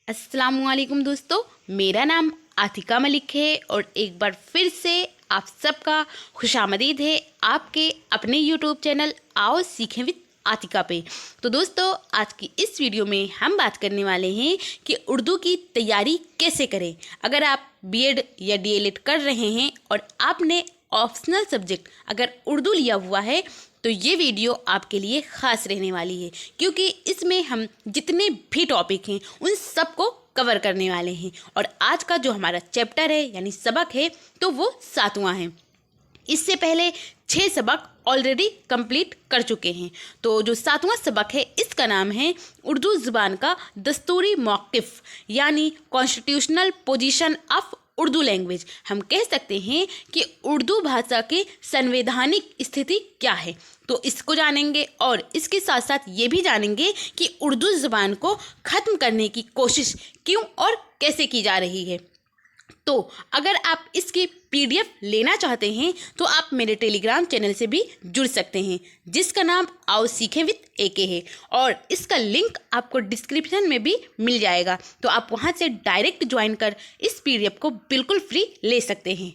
अस्सलामुअलैकुम दोस्तों, मेरा नाम आतिका मलिक है और एक बार फिर से आप सबका खुशामदीद है आपके अपने यूट्यूब चैनल आओ सीखें विद आतिका पे। तो दोस्तों, आज की इस वीडियो में हम बात करने वाले हैं कि उर्दू की तैयारी कैसे करें। अगर आप बीएड या डीएलएड कर रहे हैं और आपने ऑप्शनल सब्जेक्ट अगर उर्दू लिया हुआ है तो ये वीडियो आपके लिए ख़ास रहने वाली है, क्योंकि इसमें हम जितने भी टॉपिक हैं उन सब को कवर करने वाले हैं। और आज का जो हमारा चैप्टर है यानी सबक है तो वो 7वां है। इससे पहले 6 सबक ऑलरेडी कंप्लीट कर चुके हैं। तो जो 7वां सबक है इसका नाम है उर्दू ज़ुबान का दस्तूरी मौक़िफ़ यानी constitutional position of Urdu language. हम कह सकते हैं कि उर्दू भाषा की संवैधानिक स्थिति क्या है। तो इसको जानेंगे और इसके साथ साथ ये भी जानेंगे कि उर्दू ज़ुबान को ख़त्म करने की कोशिश क्यों और कैसे की जा रही है। तो अगर आप इसकी पीडीएफ लेना चाहते हैं तो आप मेरे टेलीग्राम चैनल से भी जुड़ सकते हैं, जिसका नाम आओ सीखें विद एके है, और इसका लिंक आपको डिस्क्रिप्शन में भी मिल जाएगा। तो आप वहां से डायरेक्ट ज्वाइन कर इस पीडीएफ को बिल्कुल फ्री ले सकते हैं।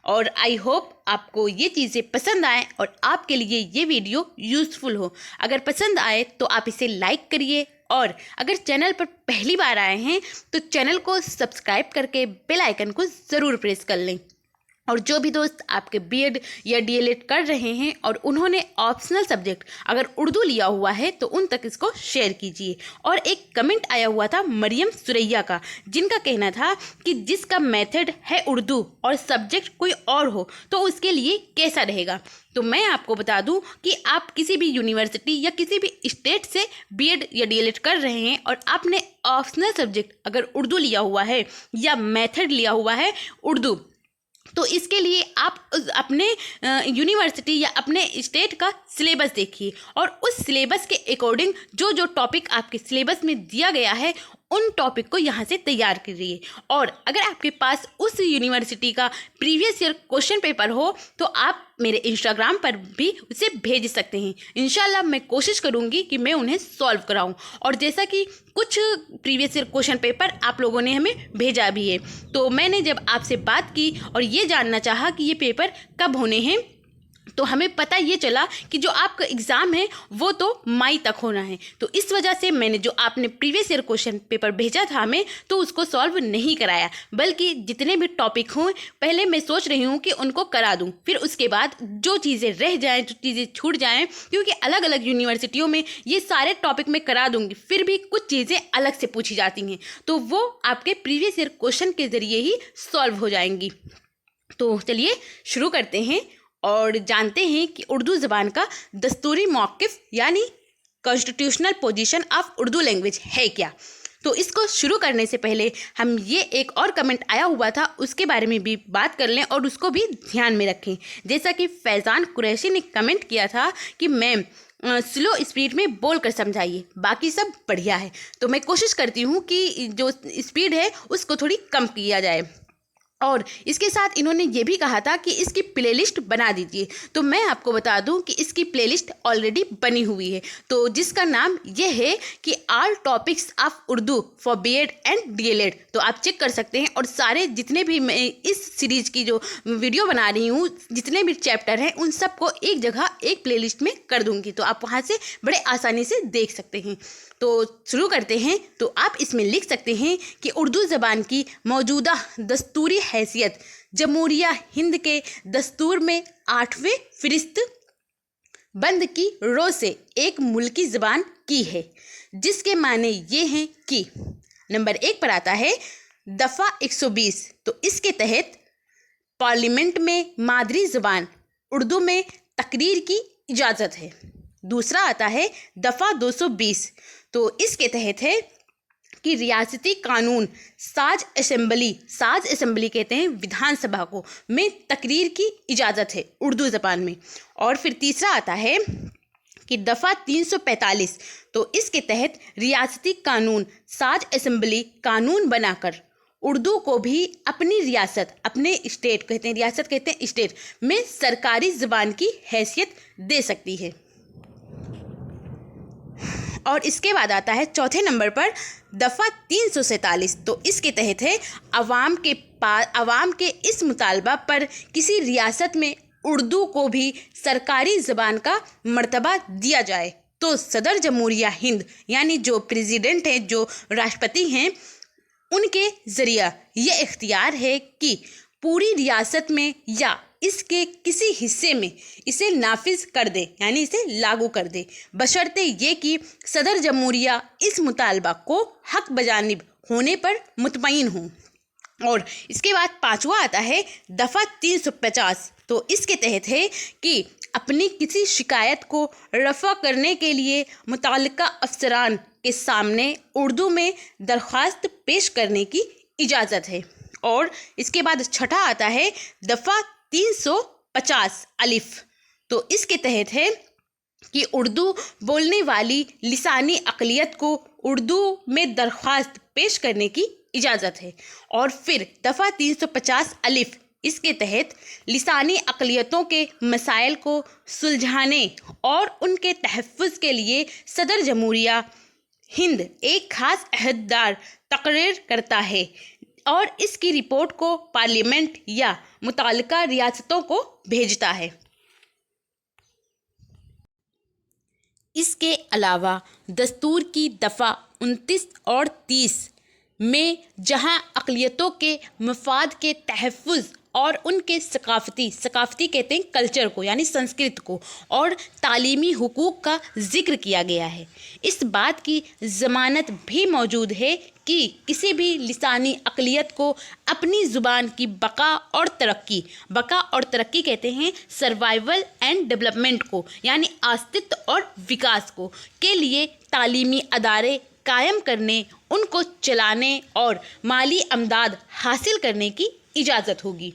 और आई होप आपको ये चीज़ें पसंद आए और आपके लिए ये वीडियो यूज़फुल हो। अगर पसंद आए तो आप इसे लाइक करिए, और अगर चैनल पर पहली बार आए हैं तो चैनल को सब्सक्राइब करके बेल आइकन को ज़रूर प्रेस कर लें। और जो भी दोस्त आपके बीएड या डीएलएड कर रहे हैं और उन्होंने ऑप्शनल सब्जेक्ट अगर उर्दू लिया हुआ है तो उन तक इसको शेयर कीजिए। और एक कमेंट आया हुआ था मरियम सुरैया का, जिनका कहना था कि जिसका मेथड है उर्दू और सब्जेक्ट कोई और हो तो उसके लिए कैसा रहेगा। तो मैं आपको बता दूं कि आप किसी भी यूनिवर्सिटी या किसी भी स्टेट से बीएड या डीएलएड कर रहे हैं और आपने ऑप्शनल सब्जेक्ट अगर उर्दू लिया हुआ है या मेथड लिया हुआ है उर्दू, तो इसके लिए आप अपने यूनिवर्सिटी या अपने स्टेट का सिलेबस देखिए और उस सिलेबस के अकॉर्डिंग जो जो टॉपिक आपके सिलेबस में दिया गया है उन टॉपिक को यहाँ से तैयार करिए। और अगर आपके पास उस यूनिवर्सिटी का प्रीवियस ईयर क्वेश्चन पेपर हो तो आप मेरे इंस्टाग्राम पर भी उसे भेज सकते हैं। इंशाल्लाह मैं कोशिश करूँगी कि मैं उन्हें सॉल्व कराऊँ। और जैसा कि कुछ प्रीवियस ईयर क्वेश्चन पेपर आप लोगों ने हमें भेजा भी है, तो मैंने जब आपसे बात की और ये जानना चाहा कि ये पेपर कब होने हैं, तो हमें पता ये चला कि जो आपका एग्ज़ाम है वो तो मई तक होना है। तो इस वजह से मैंने जो आपने प्रीवियस ईयर क्वेश्चन पेपर भेजा था हमें, तो उसको सॉल्व नहीं कराया, बल्कि जितने भी टॉपिक हों पहले मैं सोच रही हूँ कि उनको करा दूँ, फिर उसके बाद जो चीज़ें रह जाएँ, जो चीज़ें छूट जाएँ, क्योंकि अलग अलग यूनिवर्सिटियों में ये सारे टॉपिक मैं करा दूँगी, फिर भी कुछ चीज़ें अलग से पूछी जाती हैं, तो वो आपके प्रीवियस ईयर क्वेश्चन के ज़रिए ही सॉल्व हो जाएंगी। तो चलिए शुरू करते हैं और जानते हैं कि उर्दू ज़बान का दस्तूरी मौक़िफ़ यानी constitutional position of Urdu language है क्या। तो इसको शुरू करने से पहले हम ये एक और कमेंट आया हुआ था उसके बारे में भी बात कर लें और उसको भी ध्यान में रखें। जैसा कि फैज़ान कुरैशी ने कमेंट किया था कि मैम स्लो स्पीड में बोल कर समझाइए, बाकी सब बढ़िया है। तो मैं कोशिश करती हूँ कि जो स्पीड है उसको थोड़ी कम किया जाए। और इसके साथ इन्होंने ये भी कहा था कि इसकी प्लेलिस्ट बना दीजिए। तो मैं आपको बता दूं कि इसकी प्लेलिस्ट ऑलरेडी बनी हुई है, तो जिसका नाम ये है कि all topics of Urdu for BEd and DElEd. तो आप चेक कर सकते हैं और सारे जितने भी मैं इस सीरीज़ की जो वीडियो बना रही हूँ, जितने भी चैप्टर हैं उन सबको एक जगह एक प्लेलिस्ट में कर दूँगी, तो आप वहाँ से बड़े आसानी से देख सकते हैं। तो शुरू करते हैं। तो आप इसमें लिख सकते हैं कि उर्दू ज़बान की मौजूदा दस्तूरी हैसियत जमहूरिया हिंद के दस्तूर में 8वें फ़हरिस्त बंद की रो से एक मुल्की ज़बान की है, जिसके माने ये हैं कि नंबर 1 पर आता है दफ़ा 120। तो इसके तहत पार्लियामेंट में मादरी ज़बान उर्दू में तकरीर की इजाज़त है। दूसरा आता है दफ़ा 220। तो इसके तहत है कि रियासती कानून साज असेंबली कहते हैं विधानसभा को, में तकरीर की इजाज़त है उर्दू ज़बान में। और फिर तीसरा आता है कि दफ़ा 345। तो इसके तहत रियासती कानून साज असेंबली कानून बनाकर उर्दू को भी अपनी रियासत, अपने स्टेट कहते हैं, रियासत कहते हैं स्टेट में सरकारी ज़बान की हैसियत दे सकती है। اور اس کے بعد آتا ہے چوتھے نمبر پر دفعہ 347. تو اس کے تحت ہے عوام کے اس مطالبہ پر کسی ریاست میں اردو کو بھی سرکاری زبان کا مرتبہ دیا جائے تو صدر جمہوریہ ہند یعنی جو پریزیڈنٹ ہیں، جو راشٹرپتی ہیں، ان کے ذریعہ یہ اختیار ہے کہ پوری ریاست میں یا اس کے کسی حصے میں اسے نافذ کر دے، یعنی اسے لاگو کر دے، بشرطے یہ کہ صدر جمہوریہ اس مطالبہ کو حق بجانب ہونے پر مطمئن ہوں. اور اس کے بعد پانچواں آتا ہے دفعہ 350. تو اس کے تحت ہے کہ اپنی کسی شکایت کو رفع کرنے کے لیے متعلقہ افسران کے سامنے اردو میں درخواست پیش کرنے کی اجازت ہے. اور اس کے بعد چھٹا آتا ہے دفعہ 350 الف. تو اس کے تحت ہے کہ اردو بولنے والی لسانی اقلیت کو اردو میں درخواست پیش کرنے کی اجازت ہے. اور پھر دفعہ 350 الف اس کے تحت لسانی اقلیتوں کے مسائل کو سلجھانے اور ان کے تحفظ کے لیے صدر جمہوریہ ہند ایک خاص عہدیدار تقرر کرتا ہے اور اس کی رپورٹ کو پارلیمنٹ یا متعلقہ ریاستوں کو بھیجتا ہے. اس کے علاوہ دستور کی دفعہ 29 اور 30 میں جہاں اقلیتوں کے مفاد کے تحفظ اور ان کے ثقافتی کہتے ہیں کلچر کو، یعنی سنسکرت کو، اور تعلیمی حقوق کا ذکر کیا گیا ہے. اس بات کی ضمانت بھی موجود ہے کہ کسی بھی لسانی اقلیت کو اپنی زبان کی بقا اور ترقی کہتے ہیں سروائیول اینڈ ڈیولپمنٹ کو، یعنی آستت اور وکاس کو کے لیے تعلیمی ادارے قائم کرنے، ان کو چلانے اور مالی امداد حاصل کرنے کی اجازت ہوگی.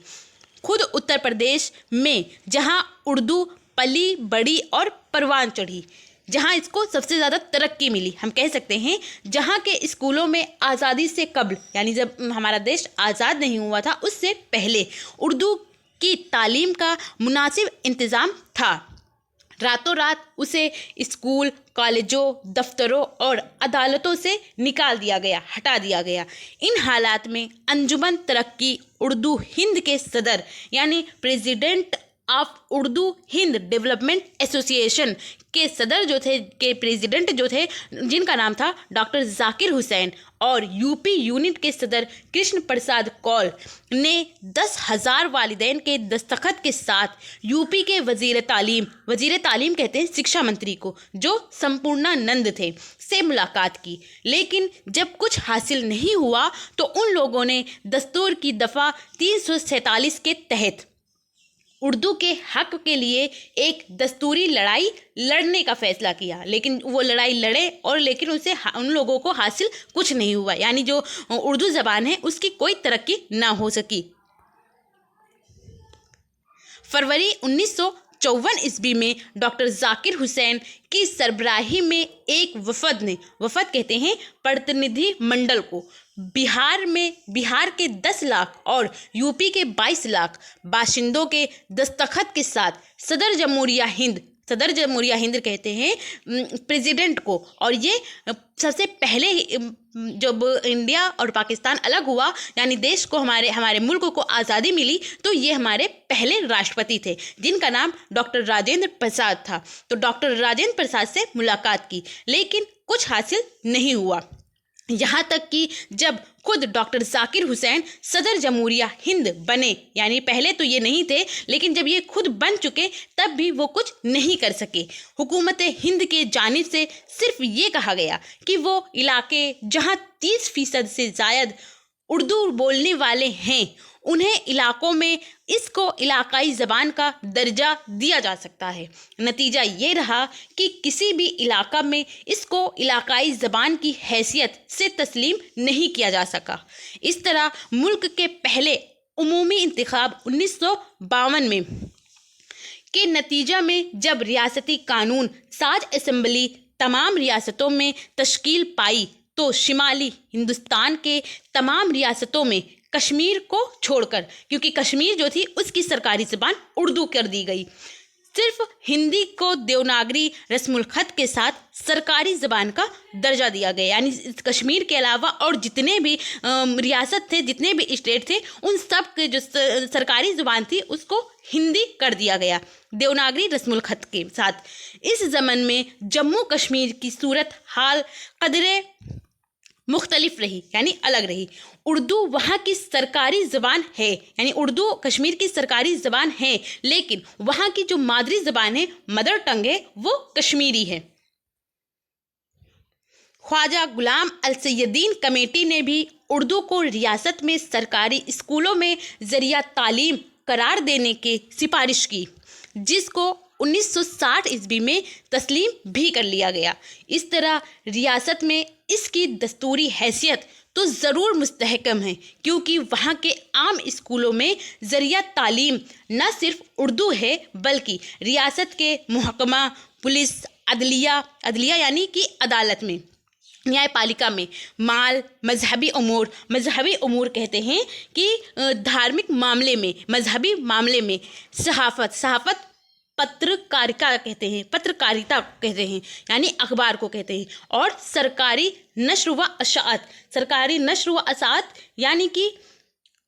خود اتر پردیش میں جہاں اردو پلی بڑی اور پروان چڑھی، جہاں اس کو سب سے زیادہ ترقی ملی، ہم کہہ سکتے ہیں جہاں کے اسکولوں میں آزادی سے قبل، یعنی جب ہمارا دیش آزاد نہیں ہوا تھا اس سے پہلے اردو کی تعلیم کا مناسب انتظام تھا، راتوں رات اسے اسکول، کالجوں، دفتروں اور عدالتوں سے ہٹا دیا گیا. ان حالات میں انجمن ترقی اردو ہند کے صدر یعنی president of Urdu Hind development ایسوسی ایشن کے صدر پریزیڈنٹ جو تھے جن کا نام تھا ڈاکٹر ذاکر حسین، اور یو پی یونٹ کے صدر کرشن پرساد کول نے 10,000 والدین کے دستخط کے ساتھ یو پی کے وزیر تعلیم کہتے ہیں شکشا منتری کو، جو سمپورنانند تھے، سے ملاقات کی. لیکن جب کچھ حاصل نہیں ہوا تو ان لوگوں نے دستور کی دفعہ 347 کے تحت اردو کے حق کے لیے ایک دستوری لڑائی لڑنے کا فیصلہ کیا. لیکن وہ لڑائی لڑے اور لیکن اسے ان لوگوں کو حاصل کچھ نہیں ہوا، یعنی جو اردو زبان ہے اس کی کوئی ترقی نہ ہو سکی. فروری 1954 عیسوی میں ڈاکٹر ذاکر حسین کی سربراہی میں ایک وفد کہتے ہیں پرتندھی منڈل کو بہار کے 10 لاکھ اور یو پی کے 22 لاکھ باشندوں کے دستخط کے ساتھ صدر جمہوریہ ہند کہتے ہیں پریزیڈنٹ کو. اور یہ سب سے پہلے جب انڈیا اور پاکستان الگ ہوا، یعنی دیش کو ہمارے ملک کو آزادی ملی، تو یہ ہمارے پہلے راشٹرپتی تھے جن کا نام ڈاکٹر راجندر پرساد تھا. تو ڈاکٹر راجندر پرساد سے ملاقات کی لیکن کچھ حاصل نہیں ہوا، یہاں تک کہ جب خود ڈاکٹر ذاکر حسین صدر جمہوریہ ہند بنے، یعنی پہلے تو یہ نہیں تھے لیکن جب یہ خود بن چکے تب بھی وہ کچھ نہیں کر سکے. حکومت ہند کے جانب سے صرف یہ کہا گیا کہ وہ علاقے جہاں 30% سے زائد اردو بولنے والے ہیں انہیں علاقوں میں اس کو علاقائی زبان کا درجہ دیا جا سکتا ہے. نتیجہ یہ رہا کہ کسی بھی علاقہ میں اس کو علاقائی زبان کی حیثیت سے تسلیم نہیں کیا جا سکا. اس طرح ملک کے پہلے عمومی انتخاب 1952 میں کے نتیجہ میں جب ریاستی قانون ساز اسمبلی تمام ریاستوں میں تشکیل پائی تو شمالی ہندوستان کے تمام ریاستوں میں کشمیر کو چھوڑ کر، کیونکہ کشمیر جو تھی اس کی سرکاری زبان اردو کر دی گئی، सिर्फ हिंदी को देवनागरी रस्मुल खत के साथ सरकारी ज़बान का दर्जा दिया गया। यानी कश्मीर के अलावा और जितने भी रियासत थे, जितने भी स्टेट थे, उन सब के जो सरकारी ज़ुबान थी उसको हिंदी कर दिया गया देवनागरी रस्मुल खत के साथ। इस ज़मन में जम्मू कश्मीर की सूरत हाल कदरे मुख्तलिफ रही, यानी अलग रही। उर्दू वहाँ की सरकारी ज़बान है, यानी उर्दू कश्मीर की सरकारी ज़बान है, लेकिन वहाँ की जो मादरी ज़बान है, मदर टंग है, वो कश्मीरी है। ख्वाजा गुलाम अल सैयदीन कमेटी ने भी उर्दू को रियासत में सरकारी स्कूलों में ज़रिया तालीम करार देने की सिफारिश की, जिसको 1960 ईस्वी में तस्लीम भी कर लिया गया। इस तरह रियासत में इसकी दस्तूरी हैसियत तो ज़रूर मुस्तहकम है, क्योंकि वहाँ के आम स्कूलों में ज़रिया तालीम न सिर्फ उर्दू है, बल्कि रियासत के महकमा, पुलिस, अदलिया यानी कि अदालत में, न्यायपालिका में, माल, मजहबी उमूर कहते हैं कि धार्मिक मामले में, मजहबी मामले में, सहाफ़त पत्रकारिता कहते हैं, यानी अखबार को कहते हैं, और सरकारी नश्र व अशात यानी कि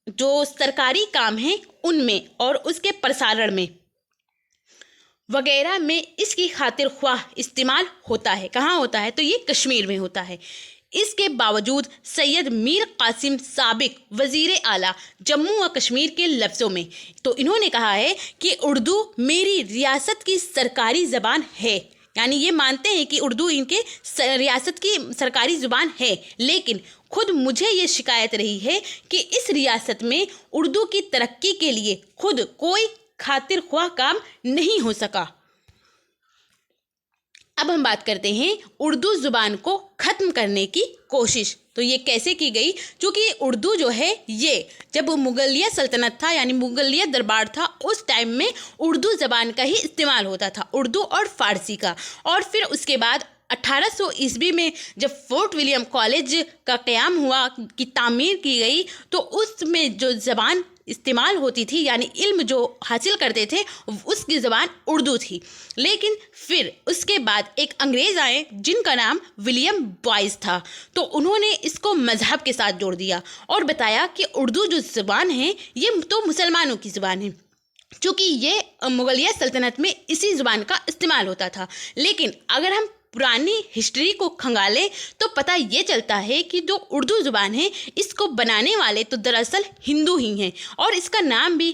जो सरकारी काम हैं उनमें और उसके प्रसारण में वगैरह में इसकी खातिर ख्वाह इस्तेमाल होता है। कहाँ होता है? तो ये कश्मीर में होता है। इसके बावजूद सैयद मीर कासिम साबिक वज़ीर आला जम्मू व कश्मीर के लफ्ज़ों में तो इन्होंने कहा है कि उर्दू मेरी रियासत की सरकारी ज़बान है, यानी ये मानते हैं कि उर्दू इनके रियासत की सरकारी ज़ुबान है, लेकिन खुद मुझे ये शिकायत रही है कि इस रियासत में उर्दू की तरक्की के लिए खुद कोई खातिर ख्वाह काम नहीं हो सका। अब हम बात करते हैं उर्दू ज़ुबान को ख़त्म करने की कोशिश। तो ये कैसे की गई? क्योंकि उर्दू जो है ये जब मुगलिया सल्तनत था, यानी मुगलिया दरबार था, उस टाइम में उर्दू ज़बान का ही इस्तेमाल होता था, उर्दू और फ़ारसी का। और फिर उसके बाद 1800 ईस्वी में जब फोर्ट विलियम कॉलेज का क़याम हुआ, की तामीर की गई, तो उसमें जो ज़बान इस्तेमाल होती थी, यानी इल्म जो हासिल करते थे, उसकी ज़बान उर्दू थी। लेकिन फिर उसके बाद एक अंग्रेज़ आए जिनका नाम विलियम बॉयस था, तो उन्होंने इसको मज़हब के साथ जोड़ दिया और बताया कि उर्दू जो ज़बान है ये तो मुसलमानों की ज़बान है, क्योंकि ये मुगलिया सल्तनत में इसी ज़ुबान का इस्तेमाल होता था। लेकिन अगर हम पुरानी हिस्ट्री को खंगालें तो पता ये चलता है कि जो उर्दू ज़ुबान है इसको बनाने वाले तो दरअसल हिंदू ही हैं, और इसका नाम भी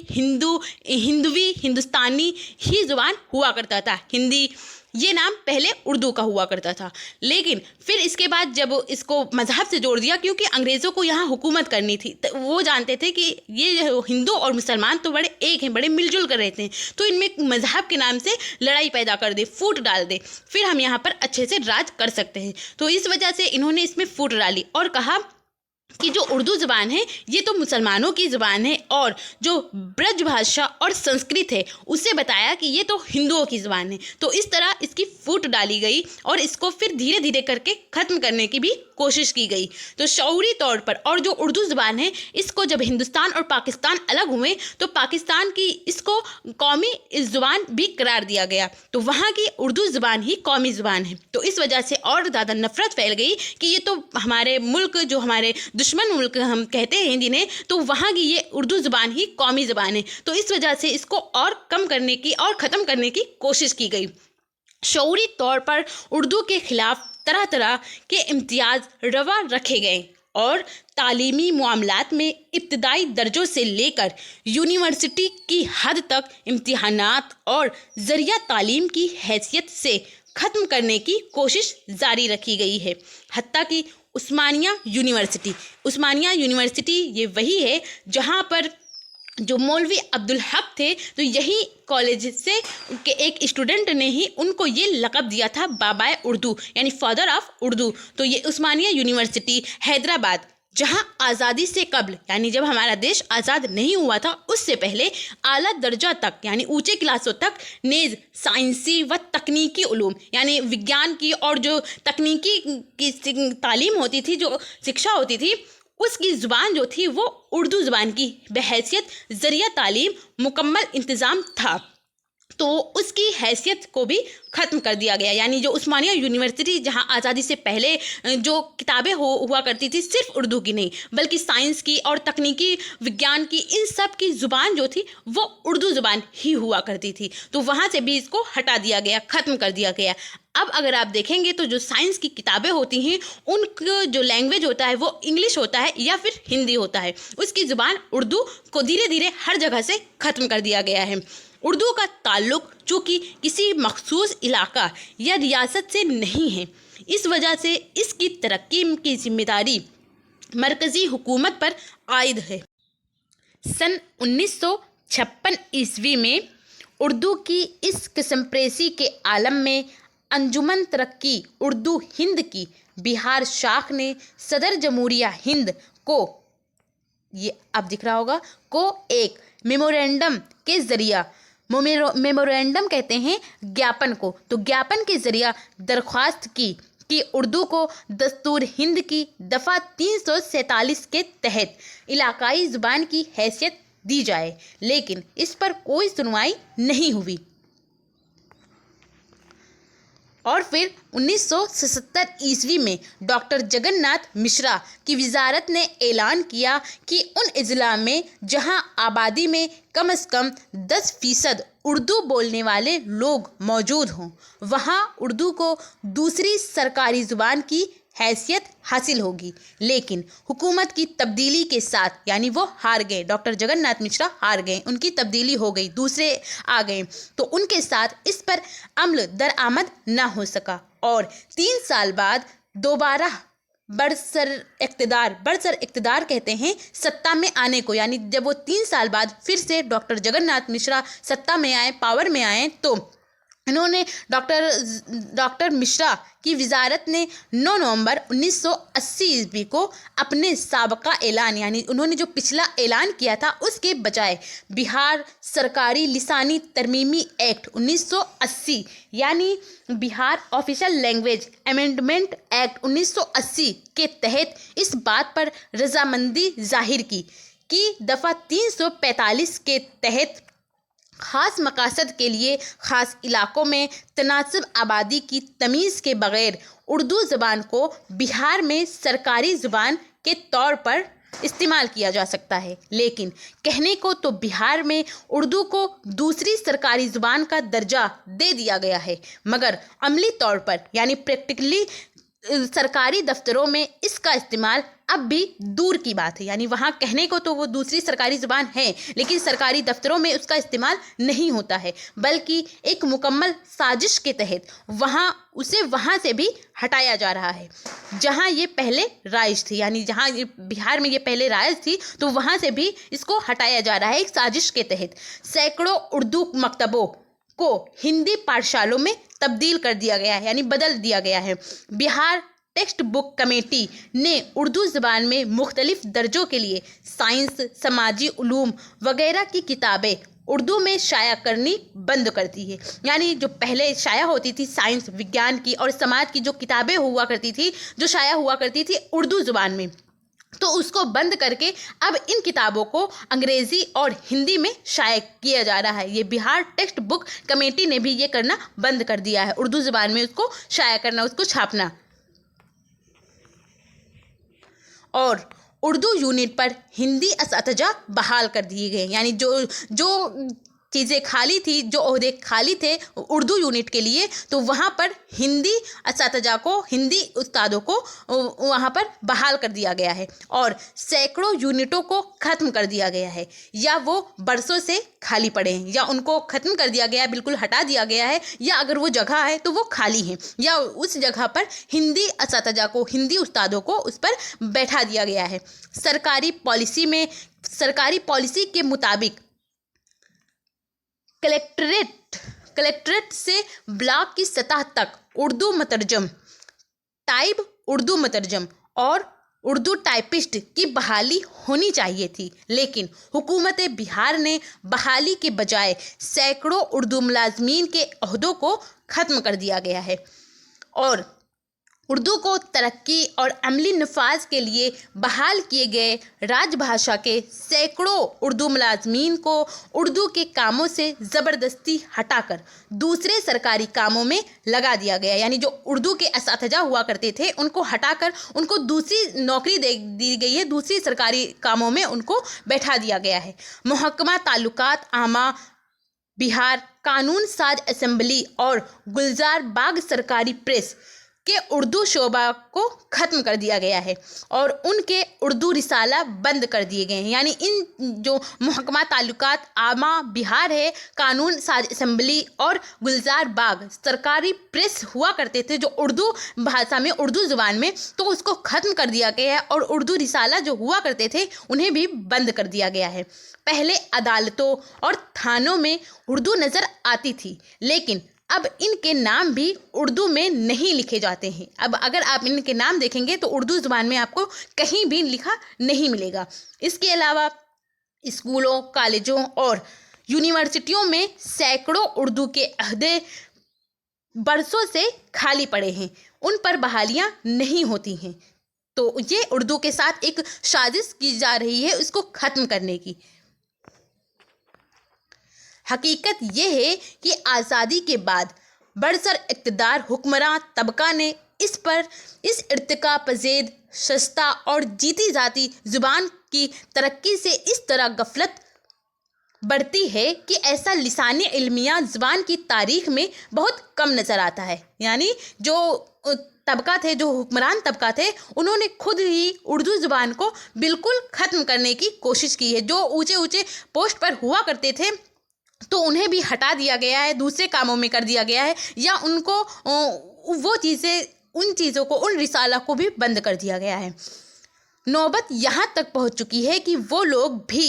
हिंदुस्तानी ही ज़ुबान हुआ करता था। हिंदी ये नाम पहले उर्दू का हुआ करता था, लेकिन फिर इसके बाद जब इसको मज़हब से जोड़ दिया, क्योंकि अंग्रेज़ों को यहाँ हुकूमत करनी थी, तो वो जानते थे कि ये हिंदू और मुसलमान तो बड़े एक हैं, बड़े मिलजुल कर रहते हैं, तो इनमें मज़हब के नाम से लड़ाई पैदा कर दे, फूट डाल दे, फिर हम यहाँ पर अच्छे से राज कर सकते हैं। तो इस वजह से इन्होंने इसमें फूट डाली और कहा कि जो उर्दू ज़बान है ये तो मुसलमानों की ज़बान है, और जो ब्रज भाषा और संस्कृत है उसे बताया कि ये तो हिंदुओं की ज़बान है। तो इस तरह इसकी फूट डाली गई और इसको फिर धीरे धीरे करके ख़त्म करने की भी कोशिश की गई। तो शऊरी तौर पर, और जो उर्दू ज़बान है इसको जब हिंदुस्तान और पाकिस्तान अलग हुए तो पाकिस्तान की इसको कौमी ज़ुबान भी करार दिया गया, तो वहाँ की उर्दू ज़बान ही कौमी ज़ुबान है। तो इस वजह से और ज़्यादा नफ़रत फैल गई कि ये तो हमारे मुल्क, जो हमारे दुश्मन मुल्क हम कहते हैं जिन्हें, तो वहाँ की ये उर्दू ज़ुबान ही कौमी ज़बान है। तो इस वजह से इसको और कम करने की और ख़त्म करने की कोशिश की गई। शऊरी तौर पर उर्दू के ख़िलाफ़ तरह तरह के इम्तियाज़ रवा रखे गए और तालीमी मामलात में इब्तदाई दर्जों से लेकर यूनिवर्सिटी की हद तक इम्तिहानात और ज़रिया तालीम की हैसियत से ख़त्म करने की कोशिश जारी रखी गई है। हत्ता कि उस्मानिया यूनिवर्सिटी ये वही है जहाँ पर जो मौलवी अब्दुल हक थे, तो यही कॉलेज से के एक स्टूडेंट ने ही उनको ये लक़ब दिया था बाबाए उर्दू, यानी फादर ऑफ उर्दू। तो ये उस्मानिया यूनिवर्सिटी हैदराबाद, जहाँ आज़ादी से कबल, यानी जब हमारा देश आज़ाद नहीं हुआ था उससे पहले आला दर्जा तक, यानी ऊंचे क्लासों तक नेज़ साइंसी व तकनीकी उलूम, यानी विज्ञान की और जो तकनीकी की तालीम होती थी, जो शिक्षा होती थी, उसकी ज़ुबान जो थी वो उर्दू ज़ुबान की बहैसियत ज़रिया तालीम मुकम्मल इंतज़ाम था। तो उसकी हैसियत को भी ख़त्म कर दिया गया। यानी जो उस्मानिया यूनिवर्सिटी जहां आज़ादी से पहले जो किताबें हुआ करती थी, सिर्फ उर्दू की नहीं बल्कि साइंस की और तकनीकी विज्ञान की, इन सब की ज़ुबान जो थी वो उर्दू ज़ुबान ही हुआ करती थी। तो वहाँ से भी इसको हटा दिया गया, ख़त्म कर दिया गया। अब अगर आप देखेंगे तो जो साइंस की किताबें होती हैं उनका जो लैंग्वेज होता है वो इंग्लिश होता है या फिर हिंदी होता है। उसकी ज़ुबान उर्दू को धीरे धीरे हर जगह से ख़त्म कर दिया गया है। उर्दू का ताल्लुक चूँकि किसी मखसूस इलाका या रियासत से नहीं है, इस वजह से इसकी तरक्की की जिम्मेदारी मरकज़ी हुकूमत पर आयद है। सन 1956 ईस्वी में उर्दू की इस किस्मप्रेसी के आलम में अंजुमन तरक्की उर्दू हिंद की बिहार शाख ने सदर जमहूरिया हिंद को, ये अब दिख रहा होगा, को एक मेमोरेंडम के ज़रिया, मेमोरेंडम कहते हैं ज्ञापन को, तो ज्ञापन के ज़रिया दरख्वास्त की कि उर्दू को दस्तूर हिंद की दफ़ा 347 के तहत इलाकाई ज़ुबान की हैसियत दी जाए, लेकिन इस पर कोई सुनवाई नहीं हुई। और फिर 1977 ईस्वी में डॉक्टर जगन्नाथ मिश्रा की वजारत ने ऐलान किया कि उन अजला में जहां आबादी में कम से कम 10% उर्दू बोलने वाले लोग मौजूद हों, वहां उर्दू को दूसरी सरकारी ज़ुबान की हैसियत हासिल होगी। लेकिन हुकूमत की तब्दीली के साथ, यानी वो हार गए, डॉक्टर जगन्नाथ मिश्रा हार गए, उनकी तब्दीली हो गई, दूसरे आ गए, तो उनके साथ इस पर अमल दरआमद ना हो सका और 3 साल बाद दोबारा बरसर इक़्तिदार कहते हैं सत्ता में आने को, यानी जब वो 3 साल बाद फिर से डॉक्टर जगन्नाथ मिश्रा सत्ता में आए, पावर में आए, तो इन्होंने डॉक्टर मिश्रा की वजारत ने 9 नवंबर 1980 ईस्वी को अपने साबका ऐलान, यानी उन्होंने जो पिछला ऐलान किया था उसके बजाय बिहार सरकारी लिसानी तरमीमी एक्ट 1980, यानी Bihar official language amendment act 1980 के तहत इस बात पर रजामंदी जाहिर की कि दफ़ा 345 के तहत ख़ास मकासद के लिए ख़ास इलाक़ों में तनासिब आबादी की तमीज़ के बग़ैर उर्दू ज़बान को बिहार में सरकारी ज़ुबान के तौर पर इस्तेमाल किया जा सकता है। लेकिन कहने को तो बिहार में उर्दू को दूसरी सरकारी ज़ुबान का दर्जा दे दिया गया है, मगर अमली तौर पर, यानी प्रैक्टिकली सरकारी दफ्तरों में इसका इस्तेमाल अब भी दूर की बात है। यानी वहाँ कहने को तो वो दूसरी सरकारी ज़ुबान है, लेकिन सरकारी दफ्तरों में उसका इस्तेमाल नहीं होता है, बल्कि एक मुकम्मल साजिश के तहत वहाँ से भी हटाया जा रहा है। जहाँ ये पहले राइज थी, यानी जहाँ बिहार में ये पहले राइज थी, तो वहाँ से भी इसको हटाया जा रहा है एक साजिश के तहत। सैकड़ों उर्दू मकतबों को हिंदी पाठशालों में तब्दील कर दिया गया है, यानी बदल दिया गया है। बिहार टेक्स्ट बुक कमेटी ने उर्दू ज़बान में मुख्तलिफ दर्जों के लिए साइंस, समाजी उलूम वगैरह की किताबें उर्दू में शाया करनी बंद कर दी है। यानी जो पहले शाया होती थी साइंस, विज्ञान की और समाज की जो किताबें हुआ करती थी, जो शाया हुआ करती थी उर्दू ज़ुबान में, तो उसको बंद करके अब इन किताबों को अंग्रेज़ी और हिंदी में शाया किया जा रहा है। ये बिहार टेक्स्ट बुक कमेटी ने भी ये करना बंद कर दिया है, उर्दू ज़ुबान में उसको शाया करना, उसको छापना। और उर्दू यूनिट पर हिंदी असातिज़ा बहाल कर दिए गए, यानी जो चीज़ें खाली थी, जो ओहदे खाली थे उर्दू यूनिट के लिए, तो वहाँ पर हिंदी असातिज़ा को, हिंदी उस्तादों को वहाँ पर बहाल कर दिया गया है और सैकड़ों यूनिटों को ख़त्म कर दिया गया है, या वो बरसों से खाली पड़े हैं, या उनको ख़त्म कर दिया गया है, बिल्कुल हटा दिया गया है, या अगर वो जगह है तो वो खाली है, या उस जगह पर हिंदी असातिज़ा को, हिंदी उस्तादों को उस पर बैठा दिया गया है। सरकारी पॉलिसी के मुताबिक कलेक्ट्रेट से ब्लॉक की सतह तक उर्दू मतरजम, टाइप उर्दू मतरजम और उर्दू टाइपिस्ट की बहाली होनी चाहिए थी, लेकिन हुकूमत बिहार ने बहाली के बजाय सैकड़ों उर्दू मुलाजमीन के ओहदों को ख़त्म कर दिया गया है। और उर्दू को तरक्की और अमली नफाज के लिए बहाल किए गए राजभाषा के सैकड़ों उर्दू मुलाजमीन को उर्दू के कामों से ज़बरदस्ती हटाकर दूसरे सरकारी कामों में लगा दिया गया। यानी जो उर्दू के असातिज़ा हुआ करते थे उनको हटाकर उनको दूसरी नौकरी दे दी गई है, दूसरी सरकारी कामों में उनको बैठा दिया गया है। महकमा ताल्लुकात आमा बिहार, कानून साज असेंबली और गुलजार बाग सरकारी प्रेस के उर्दू शोबा को ख़त्म कर दिया गया है और उनके उर्दू रिसाला बंद कर दिए गए हैं। यानी इन जो महकमा ताल्लुकात आमा बिहार है, कानून साज असेंबली और गुलजार बाग सरकारी प्रेस हुआ करते थे जो उर्दू भाषा में, उर्दू ज़ुबान में, तो उसको ख़त्म कर दिया गया है और उर्दू रिसाला जो हुआ करते थे उन्हें भी बंद कर दिया गया है। पहले अदालतों और थानों में उर्दू नज़र आती थी, लेकिन अब इनके नाम भी उर्दू में नहीं लिखे जाते हैं। अब अगर आप इनके नाम देखेंगे तो उर्दू ज़ुबान में आपको कहीं भी लिखा नहीं मिलेगा। इसके अलावा स्कूलों, कॉलेजों और यूनिवर्सिटियों में सैकड़ों उर्दू के अहदे बरसों से खाली पड़े हैं, उन पर बहालियाँ नहीं होती हैं। तो ये उर्दू के साथ एक साजिश की जा रही है उसको ख़त्म करने की। हकीकत यह है कि आज़ादी के बाद बरसर इक़्तिदार हुक्मरान तबका ने इस इर्तिका पज़ीर सस्ता और जीती जाती ज़ुबान की तरक्की से इस तरह गफलत बढ़ती है कि ऐसा लिसानी इल्मिया ज़ुबान की तारीख़ में बहुत कम नज़र आता है। यानी जो तबका थे, जो हुक्मरान तबका थे, उन्होंने खुद ही उर्दू ज़ुबान को बिल्कुल ख़त्म करने की कोशिश की है। जो ऊंचे ऊंचे पोस्ट पर हुआ करते थे तो उन्हें भी हटा दिया गया है, दूसरे कामों में कर दिया गया है, या उनको वो चीज़ें, उन चीज़ों को, उन रिसाला को भी बंद कर दिया गया है। नौबत यहाँ तक पहुँच चुकी है कि वो लोग भी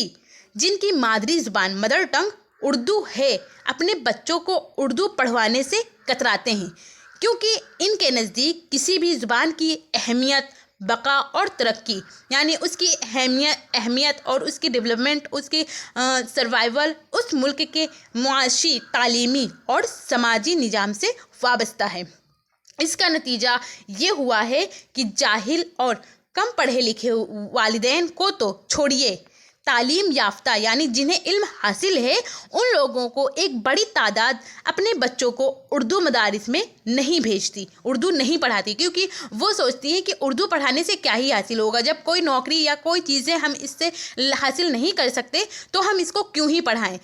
जिनकी मादरी ज़ुबान, मदर टंग उर्दू है, अपने बच्चों को उर्दू पढ़वाने से कतराते हैं, क्योंकि इनके नज़दीक किसी भी ज़ुबान की अहमियत, बका और तरक्की, यानी उसकी अहमियत और उसकी डेवलपमेंट, उसकी सर्वाइवल उस मुल्क के मुआशी, तालीमी और समाजी निज़ाम से वाबस्ता है। इसका नतीजा ये हुआ है कि जाहिल और कम पढ़े लिखे वालिदैन को तो छोड़िए, तालीम याफ्ता यानी जिन्हें इल्म हासिल है उन लोगों को एक बड़ी तादाद अपने बच्चों को उर्दू मदारिस में नहीं भेजती, उर्दू नहीं पढ़ाती, क्योंकि वो सोचती हैं कि उर्दू पढ़ाने से क्या ही हासिल होगा, जब कोई नौकरी या कोई चीज़ें हम इससे हासिल नहीं कर सकते तो हम इसको क्यों ही पढ़ाएं।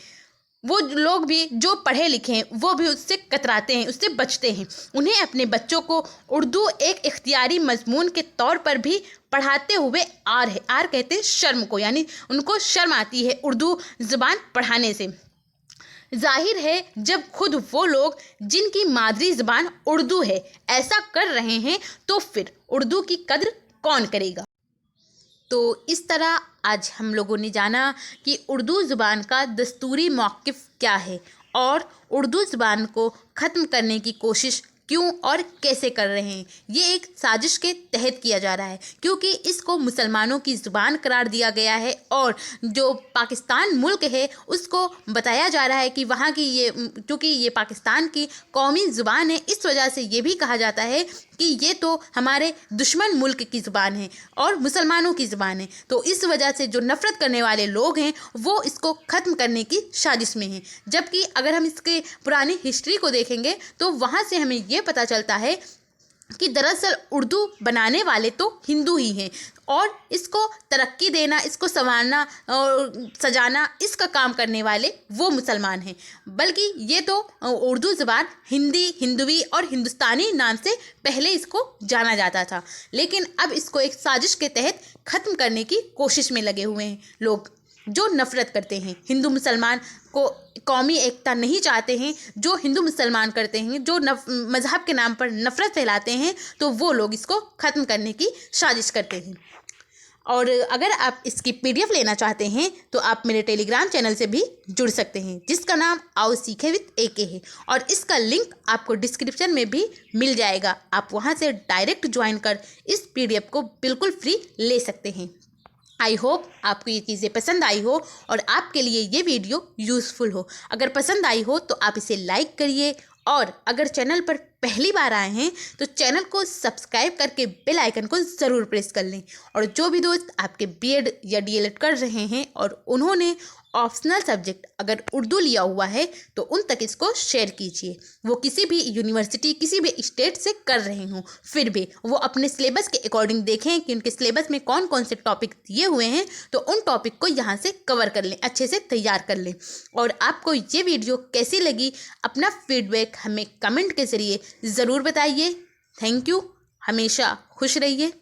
वो लोग भी जो पढ़े लिखे हैं वो भी उससे कतराते हैं, उससे बचते हैं। उन्हें अपने बच्चों को उर्दू एक इख्तियारी मजमून के तौर पर भी पढ़ाते हुए आर कहते हैं शर्म को, यानी उनको शर्म आती है उर्दू ज़ुबान पढ़ाने से। जाहिर है जब खुद वो लोग जिनकी मादरी ज़ुबान उर्दू है ऐसा कर रहे हैं तो फिर उर्दू की कद्र कौन करेगा। तो इस तरह आज हम लोगों ने जाना कि उर्दू ज़ुबान का दस्तूरी मौक़िफ़ क्या है और उर्दू ज़ुबान को ख़त्म करने की कोशिश क्यों और कैसे कर रहे हैं। ये एक साजिश के तहत किया जा रहा है, क्योंकि इसको मुसलमानों की ज़ुबान करार दिया गया है और जो पाकिस्तान मुल्क है उसको बताया जा रहा है कि वहाँ की ये, क्योंकि ये पाकिस्तान की कौमी ज़ुबान है, इस वजह से ये भी कहा जाता है कि ये तो हमारे दुश्मन मुल्क की ज़ुबान है और मुसलमानों की ज़ुबान है। तो इस वजह से जो नफ़रत करने वाले लोग हैं वो इसको ख़त्म करने की साजिश में हैं। जबकि अगर हम इसके पुरानी हिस्ट्री को देखेंगे तो वहाँ से हमें ये पता चलता है कि दरअसल उर्दू बनाने वाले तो हिंदू ही हैं और इसको तरक्की देना, इसको संवारना और सजाना, इसका काम करने वाले वो मुसलमान हैं। बल्कि ये तो उर्दू ज़ुबान हिंदी, हिंदवी और हिंदुस्तानी नाम से पहले इसको जाना जाता था, लेकिन अब इसको एक साजिश के तहत ख़त्म करने की कोशिश में लगे हुए हैं लोग जो नफ़रत करते हैं, हिंदू मुसलमान को कौमी एकता नहीं चाहते हैं, जो हिंदू मुसलमान करते हैं, जो मज़हब के नाम पर नफ़रत फैलाते हैं, तो वो लोग इसको ख़त्म करने की साजिश करते हैं। और अगर आप इसकी PDF लेना चाहते हैं तो आप मेरे टेलीग्राम चैनल से भी जुड़ सकते हैं, जिसका नाम आओ सीखे विद AK है और इसका लिंक आपको डिस्क्रिप्शन में भी मिल जाएगा। आप वहां से डायरेक्ट ज्वाइन कर इस PDF को बिल्कुल फ्री ले सकते हैं। आई होप आपको ये चीज़ें पसंद आई हो और आपके लिए ये वीडियो यूज़फुल हो। अगर पसंद आई हो तो आप इसे लाइक करिए और अगर चैनल पर पहली बार आए हैं तो चैनल को सब्सक्राइब करके बेल आइकन को ज़रूर प्रेस कर लें। और जो भी दोस्त आपके बीएड या डीएलएड कर रहे हैं और उन्होंने ऑप्शनल सब्जेक्ट अगर उर्दू लिया हुआ है तो उन तक इसको शेयर कीजिए। वो किसी भी यूनिवर्सिटी किसी भी स्टेट से कर रहे हों, फिर भी वो अपने सिलेबस के अकॉर्डिंग देखें कि उनके सिलेबस में कौन कौन से टॉपिक दिए हुए हैं, तो उन टॉपिक को यहाँ से कवर कर लें, अच्छे से तैयार कर लें। और आपको ये वीडियो कैसी लगी, अपना फीडबैक हमें कमेंट के ज़रिए ज़रूर बताइए। Thank you. हमेशा खुश रहिए।